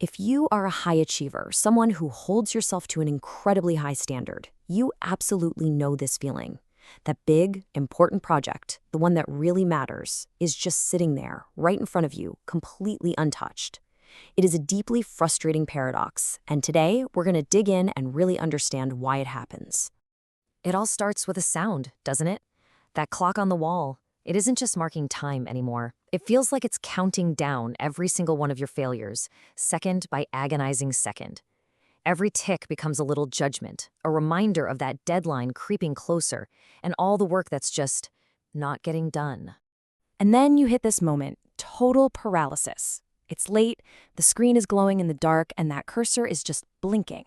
If you are a high achiever, someone who holds yourself to an incredibly high standard, you absolutely know this feeling. That big, important project, the one that really matters, is just sitting there, right in front of you, completely untouched. It is a deeply frustrating paradox, and today we're going to dig in and really understand why it happens. It all starts with a sound, doesn't it? That clock on the wall. It isn't just marking time anymore. It feels like it's counting down every single one of your failures, second by agonizing second. Every tick becomes a little judgment, a reminder of that deadline creeping closer, and all the work that's just not getting done. And then you hit this moment, total paralysis. It's late, the screen is glowing in the dark, and that cursor is just blinking,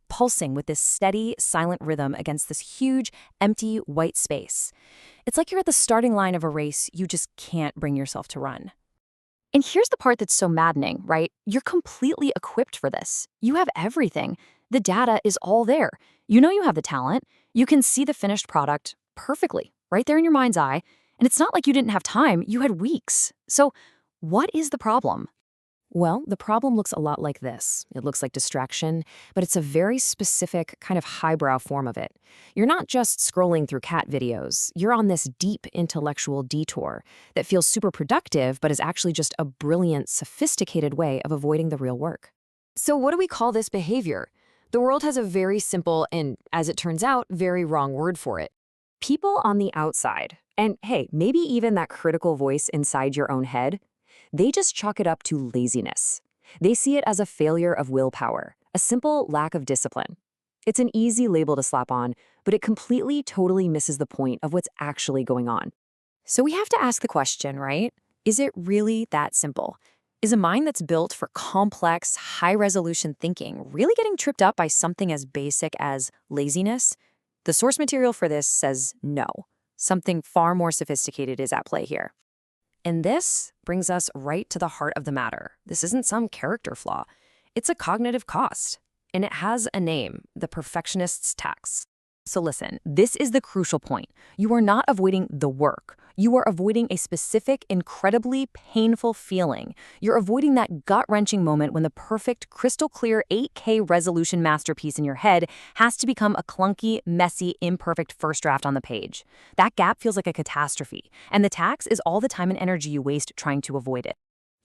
pulsing with this steady, silent rhythm against this huge, empty, white space. It's like you're at the starting line of a race you just can't bring yourself to run. And here's the part that's so maddening, right? You're completely equipped for this. You have everything. The data is all there. You know you have the talent. You can see the finished product perfectly, right there in your mind's eye. And it's not like you didn't have time, you had weeks. So what is the problem? Well, the problem looks a lot like this. It looks like distraction, but it's a very specific, kind of highbrow form of it. You're not just scrolling through cat videos. You're on this deep intellectual detour that feels super productive, but is actually just a brilliant, sophisticated way of avoiding the real work. So what do we call this behavior? The world has a very simple and, as it turns out, very wrong word for it. People on the outside, and hey, maybe even that critical voice inside your own head, they just chalk it up to laziness. They see it as a failure of willpower, a simple lack of discipline. It's an easy label to slap on, but it completely, totally misses the point of what's actually going on. So we have to ask the question, right? Is it really that simple? Is a mind that's built for complex, high-resolution thinking really getting tripped up by something as basic as laziness? The source material for this says no. Something far more sophisticated is at play here. And this brings us right to the heart of the matter. This isn't some character flaw. It's a cognitive cost. And it has a name, the perfectionist's tax. So listen, this is the crucial point. You are not avoiding the work. You are avoiding a specific, incredibly painful feeling. You're avoiding that gut-wrenching moment when the perfect, crystal-clear 8K resolution masterpiece in your head has to become a clunky, messy, imperfect first draft on the page. That gap feels like a catastrophe, and the tax is all the time and energy you waste trying to avoid it.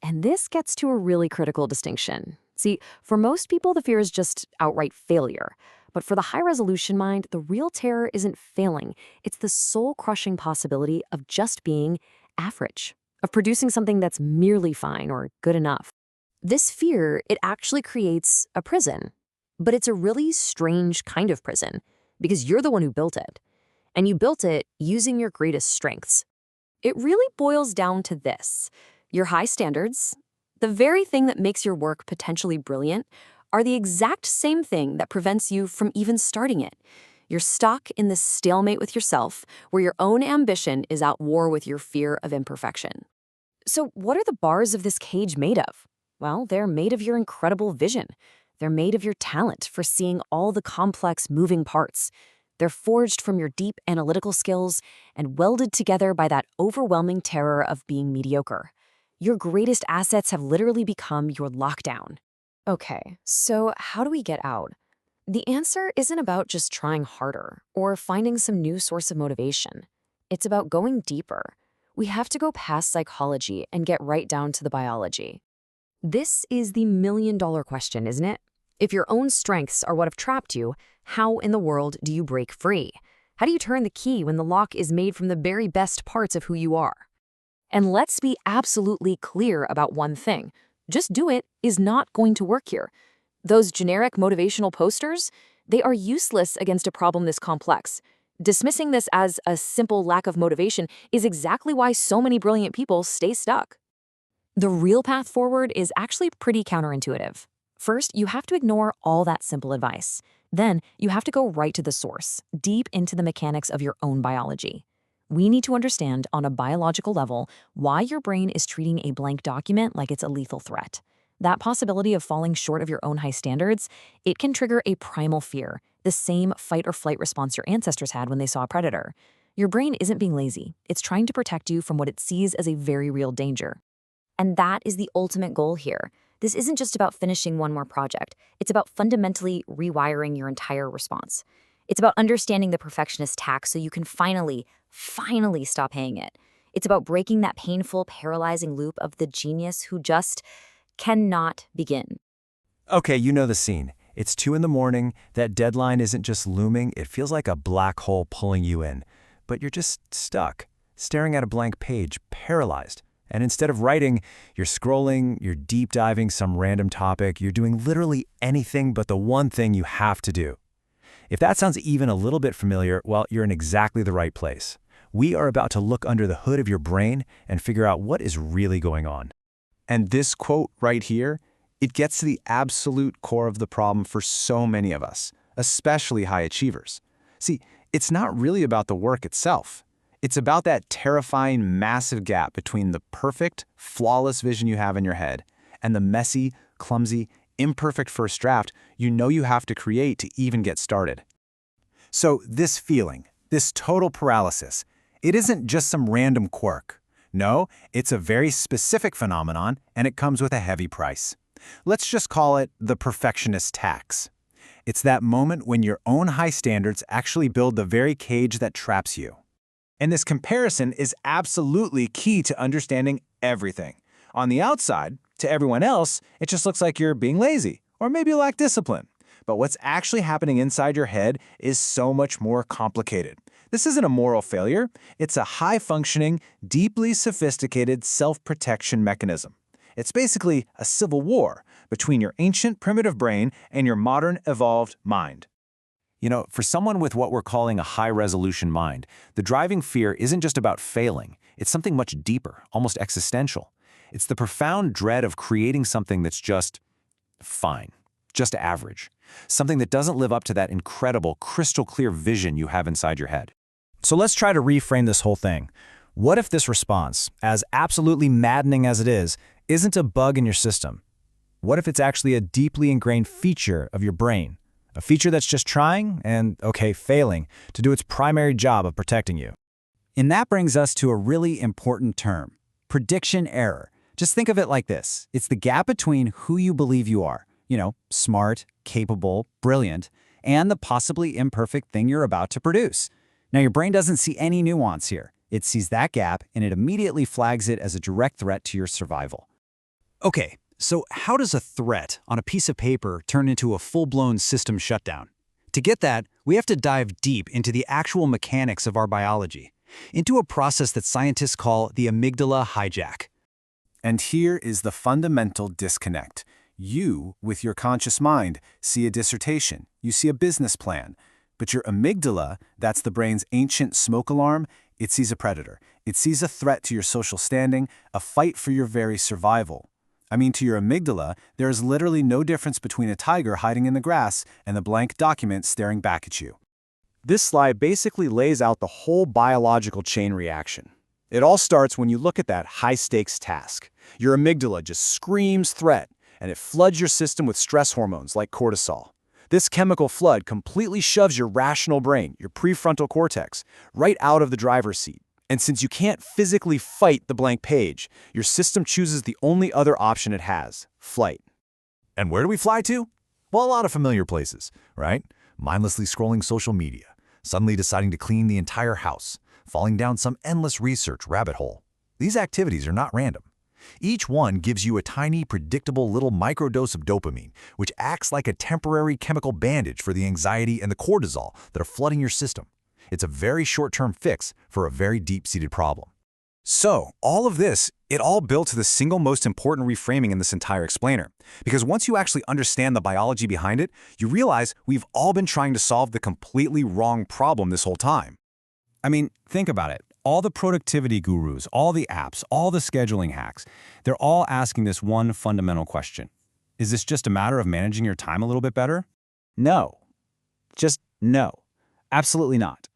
And this gets to a really critical distinction. See, for most people, the fear is just outright failure. But for the high-resolution mind, the real terror isn't failing. It's the soul-crushing possibility of just being average, of producing something that's merely fine or good enough. This fear, it actually creates a prison. But it's a really strange kind of prison, because you're the one who built it. And you built it using your greatest strengths. It really boils down to this. Your high standards, the very thing that makes your work potentially brilliant, are the exact same thing that prevents you from even starting it. You're stuck in this stalemate with yourself, where your own ambition is at war with your fear of imperfection. So what are the bars of this cage made of? Well, they're made of your incredible vision. They're made of your talent for seeing all the complex moving parts. They're forged from your deep analytical skills and welded together by that overwhelming terror of being mediocre. Your greatest assets have literally become your lockdown. Okay, so how do we get out? The answer isn't about just trying harder or finding some new source of motivation. It's about going deeper. We have to go past psychology and get right down to the biology. This is the million-dollar question, isn't it? If your own strengths are what have trapped you, how in the world do you break free? How do you turn the key when the lock is made from the very best parts of who you are? And let's be absolutely clear about one thing. Just do it is not going to work here. Those generic motivational posters, they are useless against a problem this complex. Dismissing this as a simple lack of motivation is exactly why so many brilliant people stay stuck. The real path forward is actually pretty counterintuitive. First, you have to ignore all that simple advice. Then, you have to go right to the source, deep into the mechanics of your own biology. We need to understand on a biological level why your brain is treating a blank document like it's a lethal threat. That possibility of falling short of your own high standards, it can trigger a primal fear, the same fight or flight response your ancestors had when they saw a predator. Your brain isn't being lazy. It's trying to protect you from what it sees as a very real danger. And that is the ultimate goal here, This isn't just about finishing one more project. It's about fundamentally rewiring your entire response. It's about understanding the perfectionist tax so you can finally stop paying it. It's about breaking that painful, paralyzing loop of the genius who just cannot begin. Okay, you know the scene. It's 2 in the morning, that deadline isn't just looming, it feels like a black hole pulling you in. But you're just stuck, staring at a blank page, paralyzed. And instead of writing, you're scrolling, you're deep diving some random topic, you're doing literally anything but the one thing you have to do. If that sounds even a little bit familiar, well, you're in exactly the right place. We are about to look under the hood of your brain and figure out what is really going on. And this quote right here, it gets to the absolute core of the problem for so many of us, especially high achievers. See, it's not really about the work itself. It's about that terrifying, massive gap between the perfect, flawless vision you have in your head and the messy, clumsy, imperfect first draft you know you have to create to even get started. So this feeling, this total paralysis, it isn't just some random quirk. No, it's a very specific phenomenon, and it comes with a heavy price. Let's just call it the perfectionist tax. It's that moment when your own high standards actually build the very cage that traps you. And this comparison is absolutely key to understanding everything. On the outside, to everyone else, it just looks like you're being lazy, or maybe you lack discipline. But what's actually happening inside your head is so much more complicated. This isn't a moral failure, it's a high-functioning, deeply sophisticated self-protection mechanism. It's basically a civil war between your ancient primitive brain and your modern evolved mind. You know, for someone with what we're calling a high-resolution mind, the driving fear isn't just about failing. It's something much deeper, almost existential. It's the profound dread of creating something that's just fine, just average, something that doesn't live up to that incredible, crystal-clear vision you have inside your head. So let's try to reframe this whole thing. What if this response, as absolutely maddening as it is, isn't a bug in your system? What if it's actually a deeply ingrained feature of your brain? A feature that's just trying, and, okay, failing, to do its primary job of protecting you. And that brings us to a really important term, prediction error. Just think of it like this. It's the gap between who you believe you are, smart, capable, brilliant, and the possibly imperfect thing you're about to produce. Now, your brain doesn't see any nuance here. It sees that gap, and it immediately flags it as a direct threat to your survival. Okay, so how does a threat on a piece of paper turn into a full-blown system shutdown? To get that, we have to dive deep into the actual mechanics of our biology, into a process that scientists call the amygdala hijack. And here is the fundamental disconnect. You, with your conscious mind, see a dissertation, you see a business plan. But your amygdala, that's the brain's ancient smoke alarm, it sees a predator. It sees a threat to your social standing, a fight for your very survival. I mean, to your amygdala, there is literally no difference between a tiger hiding in the grass and the blank document staring back at you. This slide basically lays out the whole biological chain reaction. It all starts when you look at that high-stakes task. Your amygdala just screams threat, and it floods your system with stress hormones like cortisol. This chemical flood completely shoves your rational brain, your prefrontal cortex, right out of the driver's seat. And since you can't physically fight the blank page, your system chooses the only other option it has, flight. And where do we fly to? Well, a lot of familiar places, right? Mindlessly scrolling social media, suddenly deciding to clean the entire house, falling down some endless research rabbit hole. These activities are not random. Each one gives you a tiny, predictable little microdose of dopamine, which acts like a temporary chemical bandage for the anxiety and the cortisol that are flooding your system. It's a very short-term fix for a very deep-seated problem. So, all of this, it all built to the single most important reframing in this entire explainer. Because once you actually understand the biology behind it, you realize we've all been trying to solve the completely wrong problem this whole time. I mean, think about it. All the productivity gurus, all the apps, all the scheduling hacks, they're all asking this one fundamental question. Is this just a matter of managing your time a little bit better? No. Just no. Absolutely not.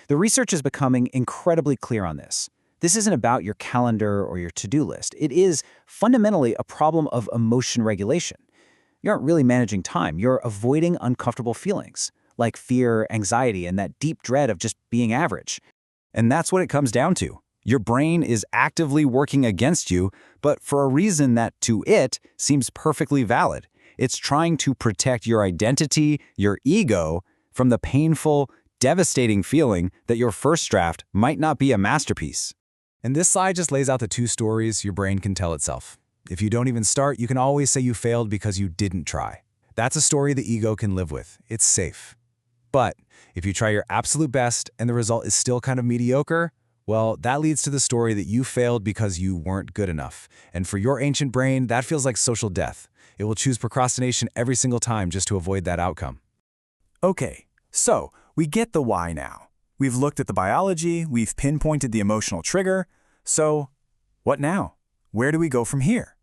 The research is becoming incredibly clear on this. This isn't about your calendar or your to-do list. It is fundamentally a problem of emotion regulation. You aren't really managing time. You're avoiding uncomfortable feelings, like fear, anxiety, and that deep dread of just being average. And that's what it comes down to. Your brain is actively working against you, but for a reason that to it seems perfectly valid. It's trying to protect your identity, your ego, from the painful, devastating feeling that your first draft might not be a masterpiece. And this slide just lays out the two stories your brain can tell itself. If you don't even start, you can always say you failed because you didn't try. That's a story the ego can live with. It's safe. But if you try your absolute best and the result is still kind of mediocre, well, that leads to the story that you failed because you weren't good enough. And for your ancient brain, that feels like social death. It will choose procrastination every single time just to avoid that outcome. Okay, so we get the why now. We've looked at the biology, we've pinpointed the emotional trigger. So what now? Where do we go from here?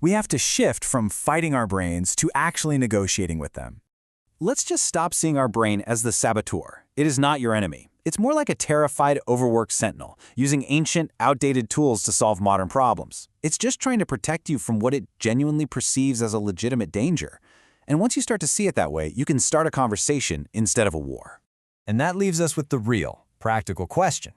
We have to shift from fighting our brains to actually negotiating with them. Let's just stop seeing our brain as the saboteur. It is not your enemy. It's more like a terrified, overworked sentinel, using ancient, outdated tools to solve modern problems. It's just trying to protect you from what it genuinely perceives as a legitimate danger. And once you start to see it that way, you can start a conversation instead of a war. And that leaves us with the real, practical question.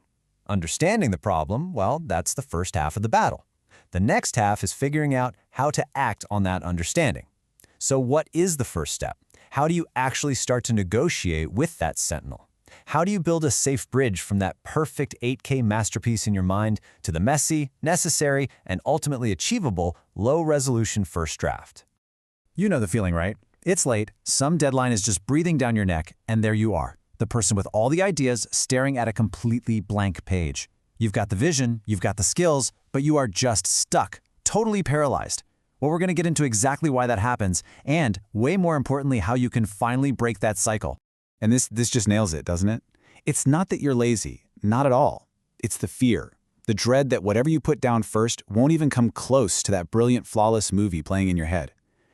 Understanding the problem, well, that's the first half of the battle. The next half is figuring out how to act on that understanding. So what is the first step? How do you actually start to negotiate with that sentinel? How do you build a safe bridge from that perfect 8K masterpiece in your mind to the messy, necessary, and ultimately achievable low-resolution first draft? You know the feeling, right? It's late, some deadline is just breathing down your neck, and there you are, the person with all the ideas staring at a completely blank page. You've got the vision, you've got the skills, but you are just stuck, totally paralyzed. Well, we're going to get into exactly why that happens, and way more importantly, how you can finally break that cycle. And this just nails it, doesn't it? It's not that you're lazy, not at all. It's the fear, the dread that whatever you put down first won't even come close to that brilliant, flawless movie playing in your head.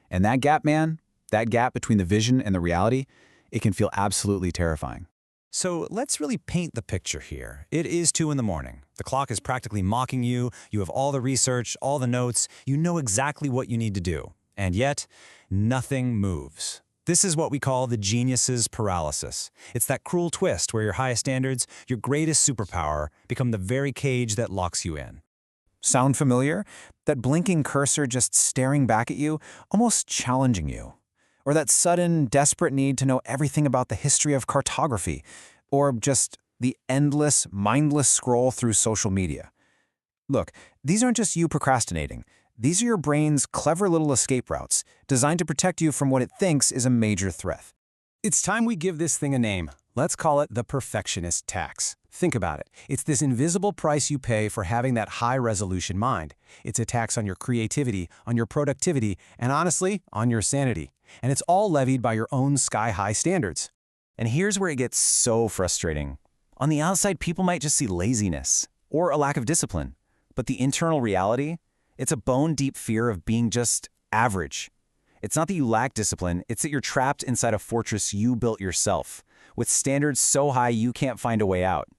And that gap, man, that gap between the vision and the reality, it can feel absolutely terrifying. So let's really paint the picture here. It is 2 in the morning. The clock is practically mocking you. You have all the research, all the notes. You know exactly what you need to do. And yet, nothing moves. This is what we call the genius's paralysis. It's that cruel twist where your highest standards, your greatest superpower, become the very cage that locks you in. Sound familiar? That blinking cursor just staring back at you, almost challenging you. Or that sudden, desperate need to know everything about the history of cartography. Or just the endless, mindless scroll through social media. Look, these aren't just you procrastinating. These are your brain's clever little escape routes, designed to protect you from what it thinks is a major threat. It's time we give this thing a name. Let's call it the perfectionist tax. Think about it. It's this invisible price you pay for having that high-resolution mind. It's a tax on your creativity, on your productivity, and honestly, on your sanity. And it's all levied by your own sky-high standards. And here's where it gets so frustrating. On the outside, people might just see laziness or a lack of discipline. But the internal reality? It's a bone-deep fear of being just average. It's not that you lack discipline, it's that you're trapped inside a fortress you built yourself, with standards so high you can't find a way out.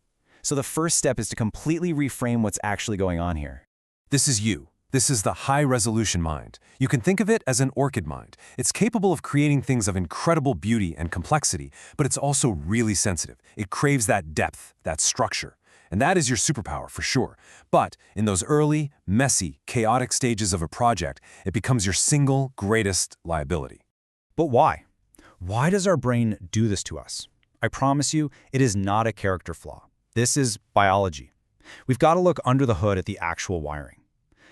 So the first step is to completely reframe what's actually going on here. This is you. This is the high-resolution mind. You can think of it as an orchid mind. It's capable of creating things of incredible beauty and complexity, but it's also really sensitive. It craves that depth, that structure. And that is your superpower, for sure. But in those early, messy, chaotic stages of a project, it becomes your single greatest liability. But why? Why does our brain do this to us? I promise you, it is not a character flaw. This is biology. We've got to look under the hood at the actual wiring.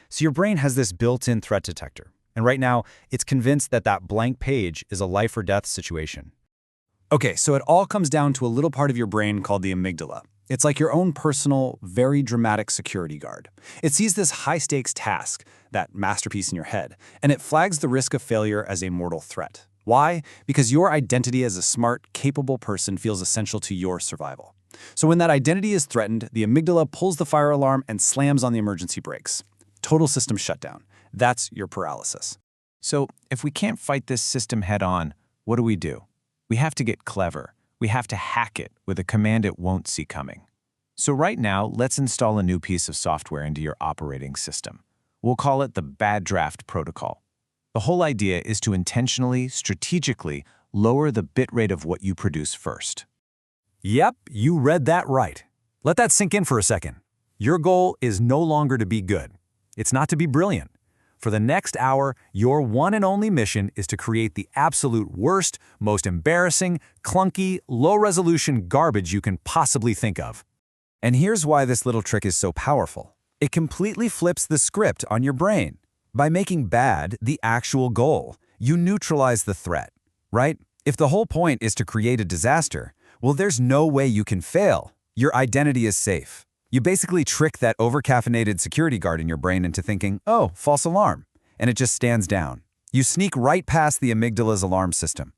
So your brain has this built-in threat detector, and right now, it's convinced that that blank page is a life or death situation. Okay, so it all comes down to a little part of your brain called the amygdala. It's like your own personal, very dramatic security guard. It sees this high-stakes task, that masterpiece in your head, and it flags the risk of failure as a mortal threat. Why? Because your identity as a smart, capable person feels essential to your survival. So when that identity is threatened, the amygdala pulls the fire alarm and slams on the emergency brakes. Total system shutdown. That's your paralysis. So if we can't fight this system head-on, what do? We have to get clever. We have to hack it with a command it won't see coming. So right now, let's install a new piece of software into your operating system. We'll call it the Bad Draft Protocol. The whole idea is to intentionally, strategically, lower the bitrate of what you produce first. Yep, you read that right. Let that sink in for a second. Your goal is no longer to be good. It's not to be brilliant. For the next hour, your one and only mission is to create the absolute worst, most embarrassing, clunky, low-resolution garbage you can possibly think of. And here's why this little trick is so powerful. It completely flips the script on your brain. By making bad the actual goal, you neutralize the threat, right? If the whole point is to create a disaster, well, there's no way you can fail. Your identity is safe. You basically trick that overcaffeinated security guard in your brain into thinking, oh, false alarm, and it just stands down. You sneak right past the amygdala's alarm system.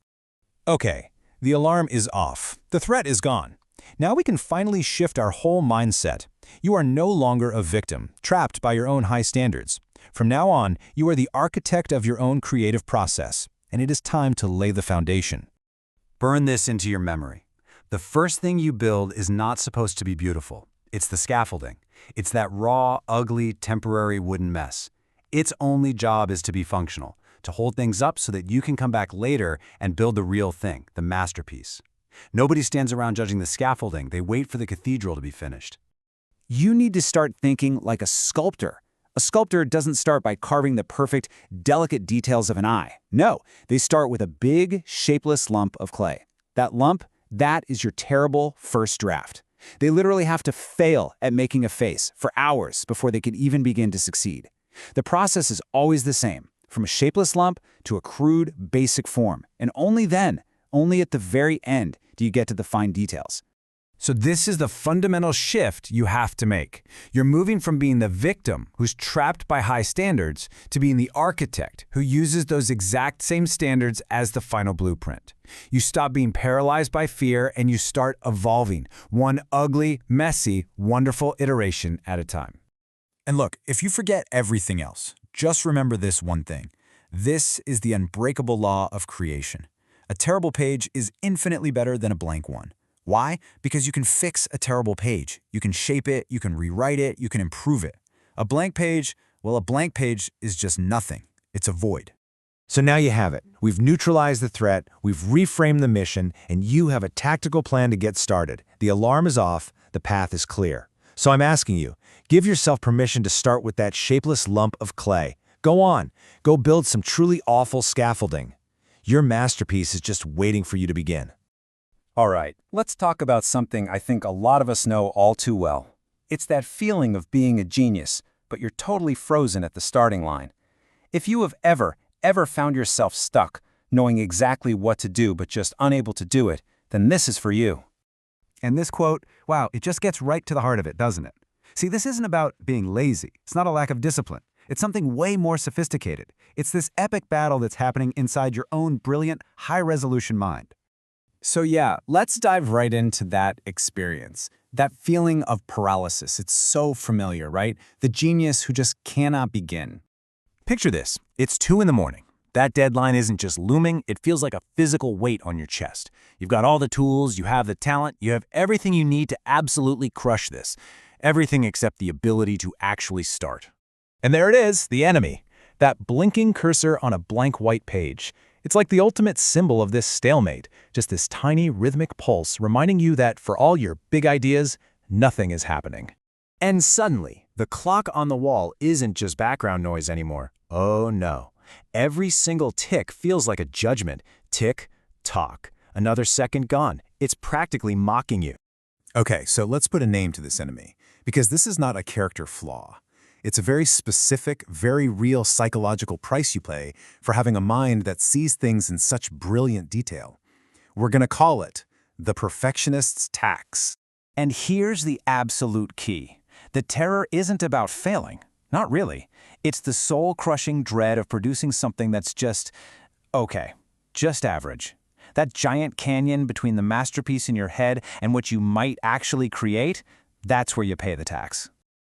Okay, the alarm is off. The threat is gone. Now we can finally shift our whole mindset. You are no longer a victim, trapped by your own high standards. From now on, you are the architect of your own creative process, and it is time to lay the foundation. Burn this into your memory. The first thing you build is not supposed to be beautiful. It's the scaffolding. It's that raw, ugly, temporary wooden mess. Its only job is to be functional, to hold things up so that you can come back later and build the real thing, the masterpiece. Nobody stands around judging the scaffolding. They wait for the cathedral to be finished. You need to start thinking like a sculptor. A sculptor doesn't start by carving the perfect, delicate details of an eye. No, they start with a big, shapeless lump of clay. That lump, that is your terrible first draft. They literally have to fail at making a face for hours before they can even begin to succeed. The process is always the same, from a shapeless lump to a crude, basic form. And only then, only at the very end, do you get to the fine details. So this is the fundamental shift you have to make. You're moving from being the victim who's trapped by high standards to being the architect who uses those exact same standards as the final blueprint. You stop being paralyzed by fear and you start evolving, one ugly, messy, wonderful iteration at a time. And look, if you forget everything else, just remember this one thing. This is the unbreakable law of creation. A terrible page is infinitely better than a blank one. Why? Because you can fix a terrible page. You can shape it, you can rewrite it, you can improve it. A blank page, well, a blank page is just nothing. It's a void. So now you have it. We've neutralized the threat, we've reframed the mission, and you have a tactical plan to get started. The alarm is off, the path is clear. So I'm asking you, give yourself permission to start with that shapeless lump of clay. Go on, go build some truly awful scaffolding. Your masterpiece is just waiting for you to begin. All right, let's talk about something I think a lot of us know all too well. It's that feeling of being a genius, but you're totally frozen at the starting line. If you have ever found yourself stuck, knowing exactly what to do but just unable to do it, then this is for you. And this quote, wow, it just gets right to the heart of it, doesn't it? See, this isn't about being lazy. It's not a lack of discipline. It's something way more sophisticated. It's this epic battle that's happening inside your own brilliant, high-resolution mind. So yeah, let's dive right into that experience. That feeling of paralysis. It's so familiar, right? The genius who just cannot begin. Picture this. It's 2 in the morning. That deadline isn't just looming, it feels like a physical weight on your chest. You've got all the tools, you have the talent, you have everything you need to absolutely crush this. Everything except the ability to actually start. And there it is, the enemy. That blinking cursor on a blank white page. It's like the ultimate symbol of this stalemate, just this tiny rhythmic pulse reminding you that for all your big ideas, nothing is happening. And suddenly, the clock on the wall isn't just background noise anymore. Oh no. Every single tick feels like a judgment. Tick, tock. Another second gone. It's practically mocking you. Okay, so let's put a name to this enemy, because this is not a character flaw. It's a very specific, very real psychological price you pay for having a mind that sees things in such brilliant detail. We're going to call it the perfectionist's tax. And here's the absolute key. The terror isn't about failing. Not really. It's the soul-crushing dread of producing something that's just, okay, just average. That giant canyon between the masterpiece in your head and what you might actually create, that's where you pay the tax.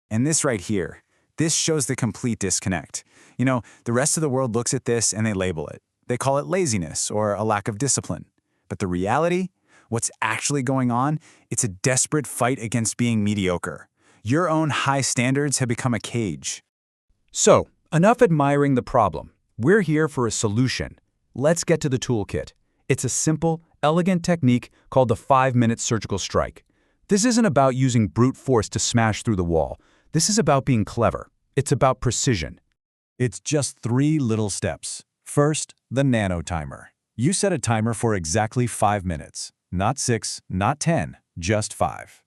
And this right here, this shows the complete disconnect. You know, the rest of the world looks at this and they label it. They call it laziness or a lack of discipline. But the reality, what's actually going on, it's a desperate fight against being mediocre. Your own high standards have become a cage. So, enough admiring the problem. We're here for a solution. Let's get to the toolkit. It's a simple, elegant technique called the 5-minute surgical strike. This isn't about using brute force to smash through the wall. This is about being clever. It's about precision. It's just 3 little steps. First, the nano timer. You set a timer for exactly 5 minutes. Not 6, not 10, just 5.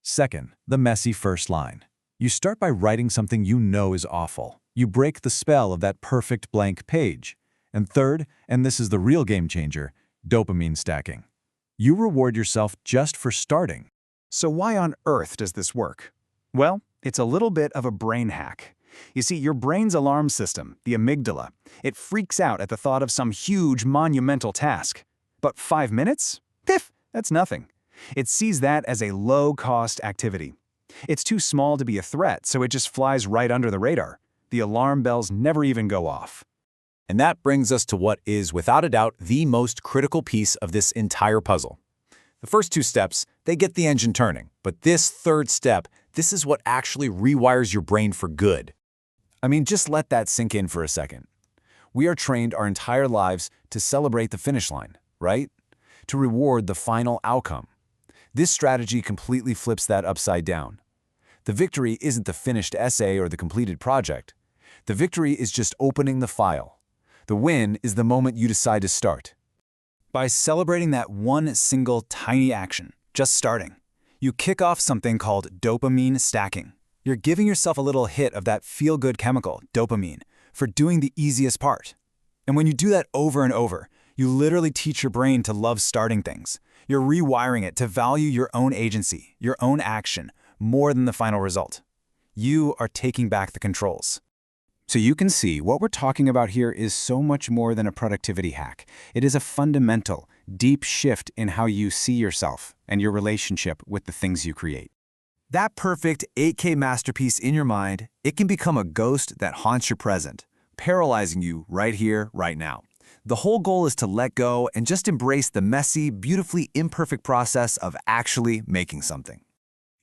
Second, the messy first line. You start by writing something you know is awful. You break the spell of that perfect blank page. And third, and this is the real game changer, dopamine stacking. You reward yourself just for starting. So why on earth does this work? Well, it's a little bit of a brain hack. You see, your brain's alarm system, the amygdala, it freaks out at the thought of some huge, monumental task. But 5 minutes? Piff, that's nothing. It sees that as a low-cost activity. It's too small to be a threat, so it just flies right under the radar. The alarm bells never even go off. And that brings us to what is, without a doubt, the most critical piece of this entire puzzle. The first 2 steps, they get the engine turning. But this third step, this is what actually rewires your brain for good. I mean, just let that sink in for a second. We are trained our entire lives to celebrate the finish line, right? To reward the final outcome. This strategy completely flips that upside down. The victory isn't the finished essay or the completed project. The victory is just opening the file. The win is the moment you decide to start. By celebrating that one single tiny action, just starting, you kick off something called dopamine stacking. You're giving yourself a little hit of that feel-good chemical, dopamine, for doing the easiest part. And when you do that over and over, you literally teach your brain to love starting things. You're rewiring it to value your own agency, your own action, more than the final result. You are taking back the controls. So you can see what we're talking about here is so much more than a productivity hack. It is a fundamental, deep shift in how you see yourself and your relationship with the things you create. That perfect 8K masterpiece in your mind, it can become a ghost that haunts your present, paralyzing you right here, right now. The whole goal is to let go and just embrace the messy, beautifully imperfect process of actually making something.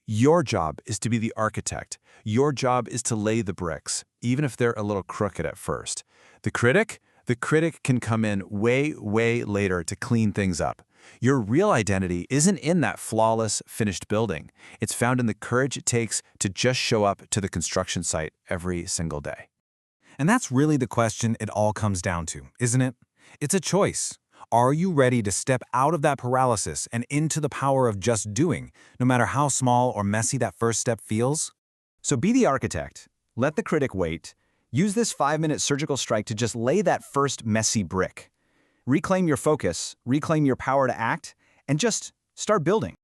Your job is to be the architect. Your job is to lay the bricks, even if they're a little crooked at first. The critic can come in way, way later to clean things up. Your real identity isn't in that flawless, finished building. It's found in the courage it takes to just show up to the construction site every single day. And that's really the question it all comes down to, isn't it? It's a choice. Are you ready to step out of that paralysis and into the power of just doing, no matter how small or messy that first step feels? So be the architect. Let the critic wait. Use this 5-minute surgical strike to just lay that first messy brick. Reclaim your focus, reclaim your power to act, and just start building.